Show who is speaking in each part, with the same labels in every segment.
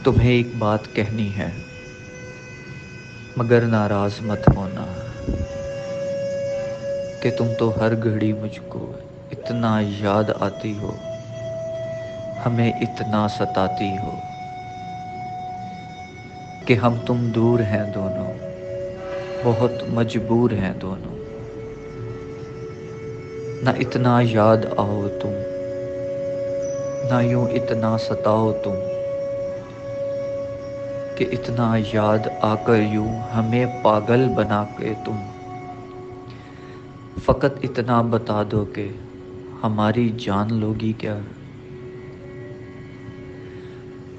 Speaker 1: تمہیں ایک بات کہنی ہے، مگر ناراض مت ہونا کہ تم تو ہر گھڑی مجھ کو اتنا یاد آتی ہو، ہمیں اتنا ستاتی ہو کہ ہم تم دور ہیں دونوں، بہت مجبور ہیں دونوں۔ نہ اتنا یاد آؤ تم، نہ یوں اتنا ستاؤ تم کہ اتنا یاد آ کر یوں ہمیں پاگل بنا کے تم فقط اتنا بتا دو کہ ہماری جان لوگی کیا۔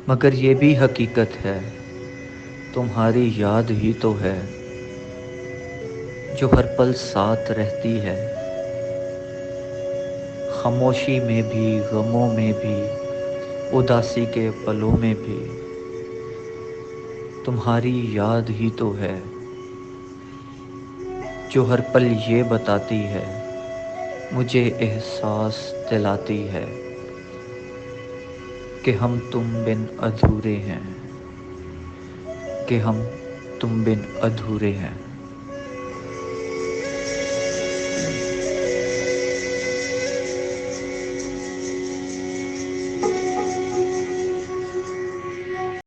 Speaker 1: مگر یہ بھی حقیقت ہے، تمہاری یاد ہی تو ہے جو ہر پل ساتھ رہتی ہے، خاموشی میں بھی، غموں میں بھی، اداسی کے پلوں میں بھی۔ تمہاری یاد ہی تو ہے جو ہر پل یہ بتاتی ہے، مجھے احساس دلاتی ہے کہ ہم تم بن ادھورے ہیں، کہ ہم تم بن ادھورے ہیں۔